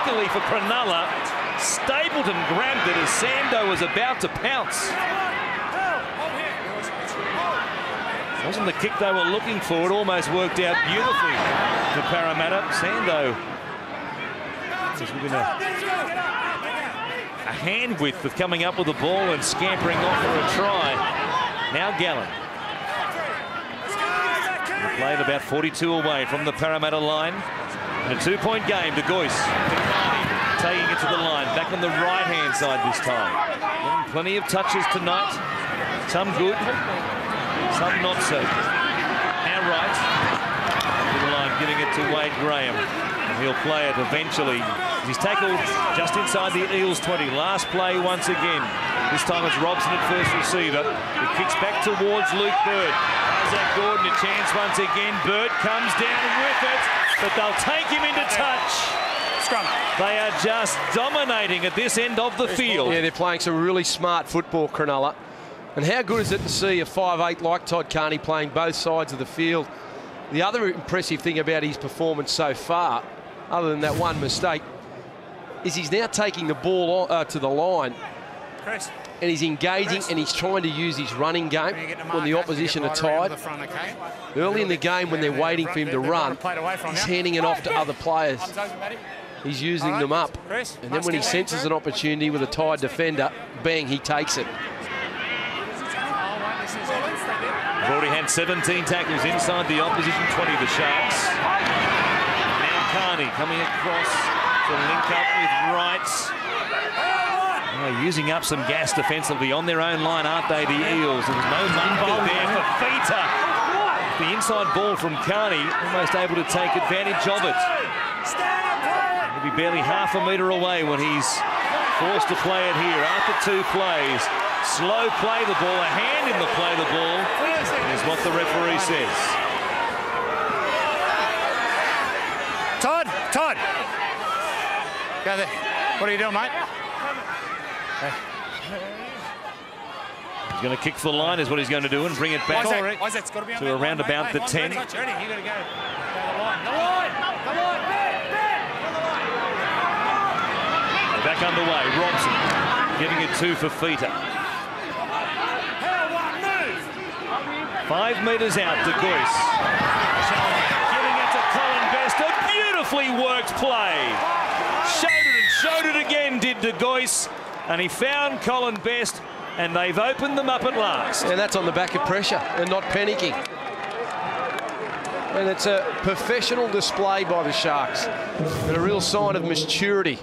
luckily for Cronulla, Stapleton grabbed it as Sando was about to pounce. Wasn't the kick they were looking for. It almost worked out beautifully for Parramatta. Sando is within a hand width of coming up with the ball and scampering off for a try. Now Gallen. Played about 42 away from the Parramatta line. In a 2-point game, De Gois taking it to the line. Back on the right-hand side this time. Getting plenty of touches tonight. Some good, some not so. Now right. To the line, giving it to Wade Graham. And he'll play it eventually. He's tackled just inside the Eels 20. Last play once again. This time it's Robson at first receiver. It kicks back towards Luke Bird. Isaac Gordon a chance once again. Bird comes down with it, but they'll take him into touch. Scrum. They are just dominating at this end of the field. Yeah, they're playing some really smart football, Cronulla. And how good is it to see a 5'8" like Todd Carney playing both sides of the field? The other impressive thing about his performance so far, other than that one mistake, is he's now taking the ball to the line. Chris. And he's engaging and he's trying to use his running game when the opposition are tired. Early in the game when they're waiting for him to run, he's handing it off to other players. He's using them up. And then when he senses an opportunity with a tired defender, bang, he takes it. They've already had 17 tackles inside the opposition 20, the Sharks. Now Carney coming across to link up with Wright. Using up some gas defensively on their own line, aren't they, the Eels? There's no Mungo there for Feta. The inside ball from Carney, almost able to take advantage of it. He'll be barely half a metre away when he's forced to play it here after 2 plays. Slow play the ball, a hand in the play the ball is what the referee says. Todd! Go there. What are you doing, mate? He's going to kick for the line is what he's going to do and bring it back to around about the 10. Back underway, Robson giving it 2 for Feta. 5 metres out, De Gois. Giving it to Colin Best, a beautifully worked play. Showed it again, did De Gois. And he found Colin Best, and they've opened them up at last. And that's on the back of pressure and not panicking. And it's a professional display by the Sharks. And a real sign of maturity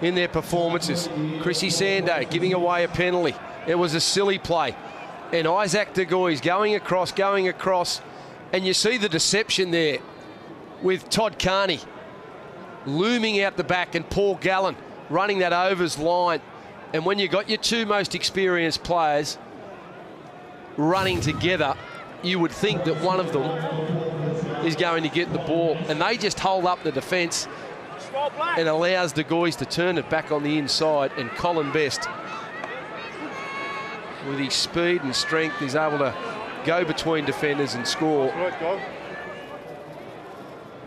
in their performances. Chrissy Sando giving away a penalty. It was a silly play. And Isaac De Gois going across. And you see the deception there with Todd Carney looming out the back and Paul Gallen running that overs line. And when you've got your 2 most experienced players running together, you would think that one of them is going to get the ball. And they just hold up the defence and allows De Gois to turn it back on the inside. And Colin Best, with his speed and strength, is able to go between defenders and score.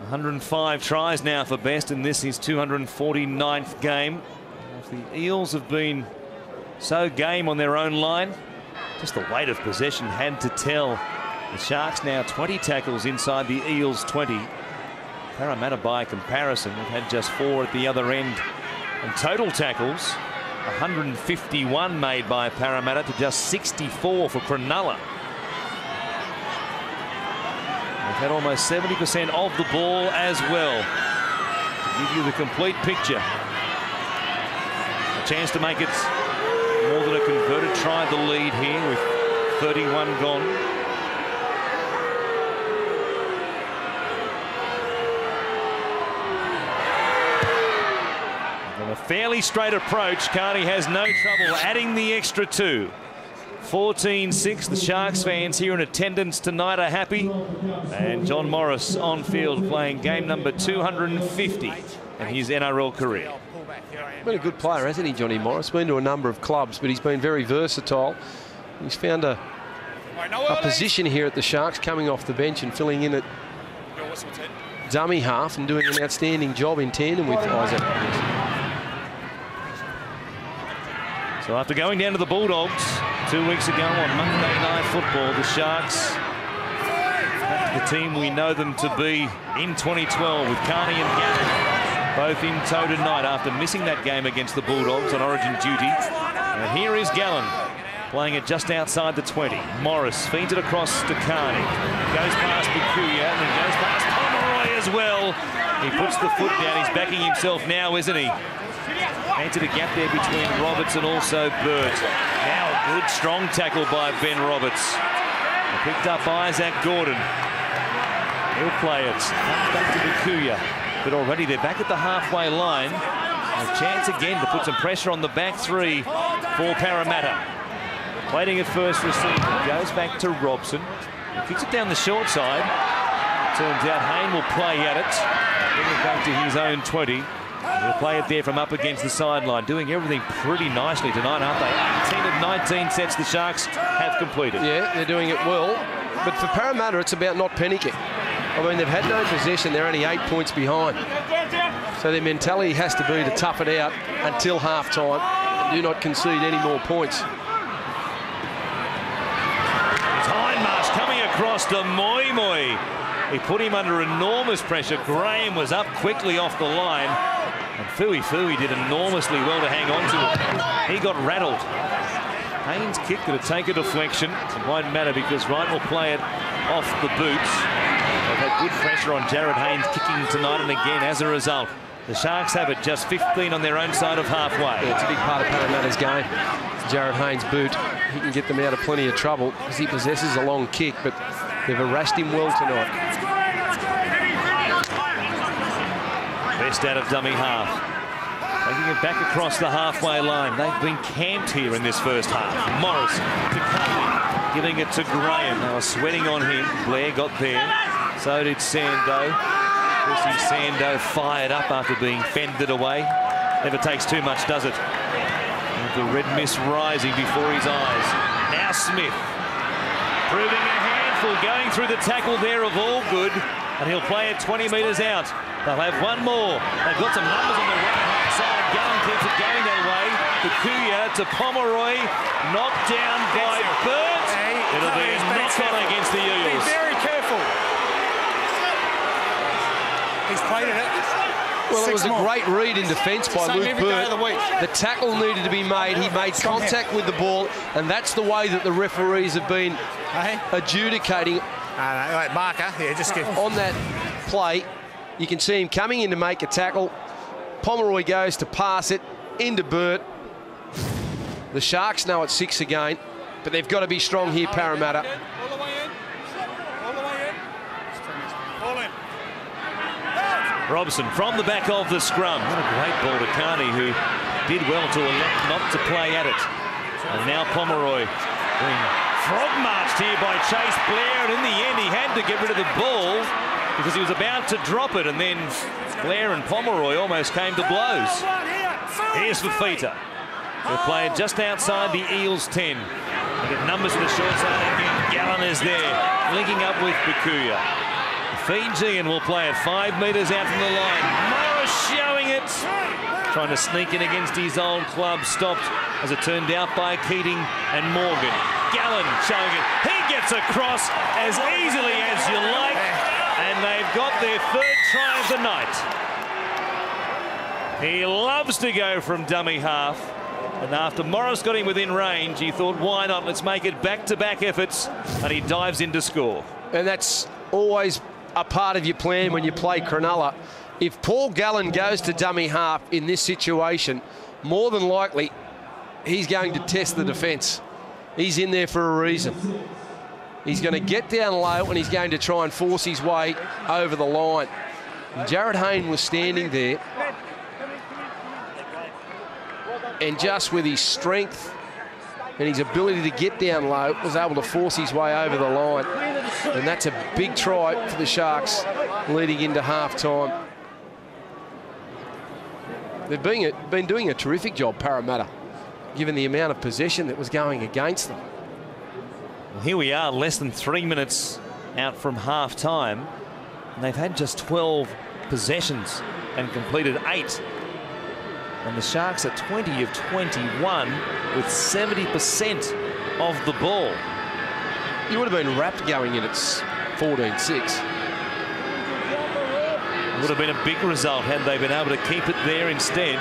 105 tries now for Best, and this is 249th game. The Eels have been so game on their own line. Just the weight of possession had to tell. The Sharks now 20 tackles inside the Eels 20. Parramatta, by comparison, have had just 4 at the other end. And total tackles, 151 made by Parramatta to just 64 for Cronulla. They've had almost 70% of the ball as well. To give you the complete picture. Chance to make it more than a converted try, the lead here with 31 gone. On a fairly straight approach, Carney has no trouble adding the extra 2. 14-6. The Sharks fans here in attendance tonight are happy. And John Morris on field playing game number 250 in his NRL career. Been a good player, hasn't he, Johnny Morris? Been to a number of clubs, but he's been very versatile. He's found a position here at the Sharks, coming off the bench and filling in at dummy half and doing an outstanding job in tandem with Isaac. So after going down to the Bulldogs 2 weeks ago on Monday Night Football, the Sharks, the team we know them to be in 2012 with Carney and Gallen both in tow tonight after missing that game against the Bulldogs on Origin duty. And here is Gallen playing it just outside the 20. Morris feeds it across to Carney. Goes past Bukuya and then goes past Pomeroy as well. He puts the foot down. He's backing himself now, isn't he? Entered a gap there between Roberts and also Burt. Now a good strong tackle by Ben Roberts. Picked up Isaac Gordon. He'll play it. Back to Bukuya. But already they're back at the halfway line. A chance again to put some pressure on the back three for Parramatta. Waiting at first receiver. Goes back to Robson. Kicks it down the short side. Turns out Hayne will play at it. Bring it back to his own 20. He'll play it there from up against the sideline. Doing everything pretty nicely tonight, aren't they? 18 of 19 sets the Sharks have completed. Yeah, they're doing it well. But for Parramatta, it's about not panicking. I mean, they've had no possession. They're only 8 points behind. So their mentality has to be to tough it out until half-time and do not concede any more points. Hindmarsh coming across to Moi. He put him under enormous pressure. Graham was up quickly off the line. And Fui did enormously well to hang on to it. He got rattled. Haynes kicked it to take a deflection. It won't matter because Wright will play it off the boots. They've had good pressure on Jared Haynes kicking tonight and again as a result. The Sharks have it just 15 on their own side of halfway. Yeah, it's a big part of Parramatta's game. Jared Haynes' boot. He can get them out of plenty of trouble because he possesses a long kick, but they've harassed him well tonight. Best out of dummy half. Taking it back across the halfway line. They've been camped here in this first half. Morris to Carney, giving it to Graham. They were sweating on him. Blair got there. So did Sando. Chrissy Sando fired up after being fended away. Never takes too much, does it? And the red mist rising before his eyes. Now Smith. Proving a handful, going through the tackle there of all good. And he'll play it 20 metres out. They'll have one more. They've got some numbers on the right-hand side. Gallen keeps it going that way. Bukuya to Pomeroy. Knocked down by Burt. It'll be a knock-on against the Eels. Be very careful. He's played it. Well, it was a great read in defence by Luke Burt. The tackle needed to be made. He made contact with the ball, and that's the way that the referees have been adjudicating. Marker, yeah, just get on that play. You can see him coming in to make a tackle. Pomeroy goes to pass it into Burt. The Sharks know it's 6 again, but they've got to be strong here, Parramatta. all the way in. All the way in. All in. Robson from the back of the scrum. What a great ball to Carney, who did well to elect not to play at it. And now Pomeroy being frog marched here by Chase Blair, and in the end he had to get rid of the ball because he was about to drop it, and then Blair and Pomeroy almost came to blows. Here's Fafita. They're playing just outside the Eels 10. They get numbers to the short side again. Gallen is there, linking up with Bukuya. Fijian will play it 5 metres out from the line. Morris showing it. Trying to sneak in against his old club. Stopped, as it turned out, by Keating and Morgan. Gallen showing it. He gets across as easily as you like. And they've got their third try of the night. He loves to go from dummy half. And after Morris got him within range, he thought, why not? Let's make it back-to-back efforts. And he dives in to score. And that's always a part of your plan when you play Cronulla. If Paul Gallen goes to dummy half in this situation, more than likely he's going to test the defence. He's in there for a reason. He's going to get down low and he's going to try and force his way over the line. And Jared Hayne was standing there, and just with his strength and his ability to get down low, was able to force his way over the line. And that's a big try for the Sharks leading into half-time. They've been doing a terrific job, Parramatta, given the amount of possession that was going against them. Well, here we are, less than 3 minutes out from half-time. And they've had just 12 possessions and completed 8. And the Sharks are 20 of 21 with 70% of the ball. You would have been wrapped going in. It's 14-6. Would have been a big result had they been able to keep it there instead.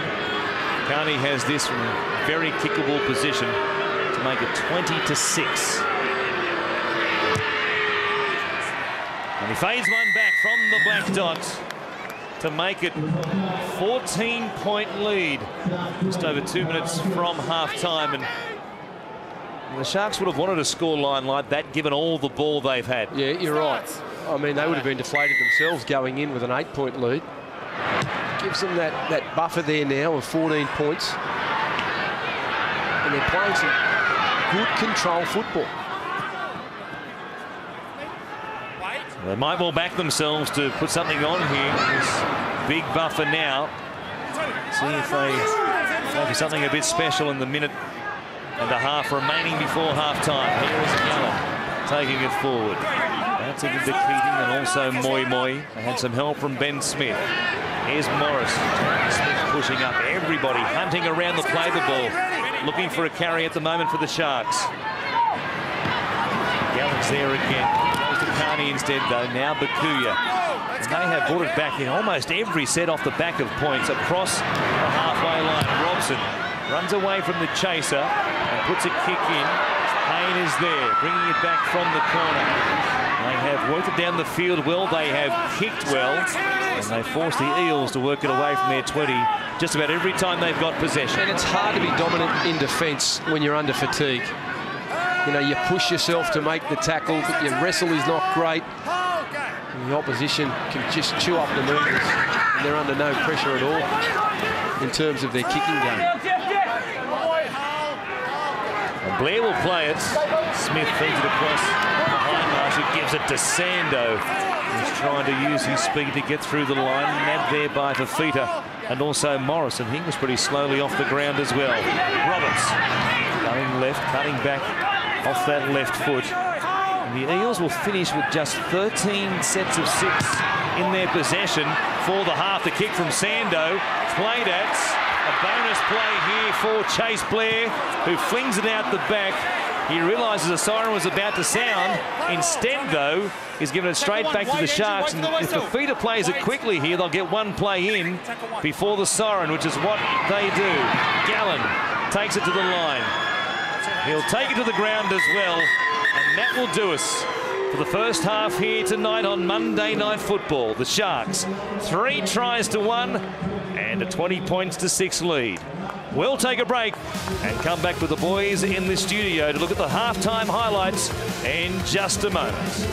Carney has this from a very kickable position to make it 20-6. And he fades one back from the black dot to make it 14-point lead. Just over 2 minutes from half-time. And the Sharks would have wanted a scoreline like that given all the ball they've had. Yeah, you're right. I mean, they would have been deflated themselves going in with an 8-point lead. Gives them that buffer there now of 14 points. And they're playing some good control football. They might well back themselves to put something on here. This big buffer now. See if they go for something a bit special in the minute and a half remaining before half-time. Here is Gallup taking it forward. Bouncing into Keating and also Moi Moi. They had some help from Ben Smith. Here's Morris. Smith pushing up. Everybody hunting around the play the ball. Looking for a carry at the moment for the Sharks. Gallup's there again. Goes to Carney instead though. Now Bakuya. And they have brought it back in almost every set off the back of points across the halfway line. Robson runs away from the chaser and puts a kick in. Payne is there, bringing it back from the corner. They have worked it down the field well. They have kicked well. And they force the Eels to work it away from their 20 just about every time they've got possession. And it's hard to be dominant in defence when you're under fatigue. You know, you push yourself to make the tackle, but your wrestle is not great. And the opposition can just chew up the movers. And they're under no pressure at all in terms of their kicking game. And Blair will play it. Smith feeds it across behind Marshall, gives it to Sando. He's trying to use his speed to get through the line. Nabbed there by Fafita and also Morrison. He was pretty slowly off the ground as well. Roberts going left, cutting back off that left foot. And the Eels will finish with just 13 sets of 6 in their possession for the half. The kick from Sando, played at. A bonus play here for Chase Blair, who flings it out the back. He realises a siren was about to sound. Instead, though, he's given it straight back to the Sharks. And if the feeder plays it quickly here, they'll get one play in before the siren, which is what they do. Gallen takes it to the line. He'll take it to the ground as well. And that will do us for the first half here tonight on Monday Night Football. The Sharks, 3 tries to 1 and a 20-6 lead. We'll take a break and come back with the boys in the studio to look at the halftime highlights in just a moment.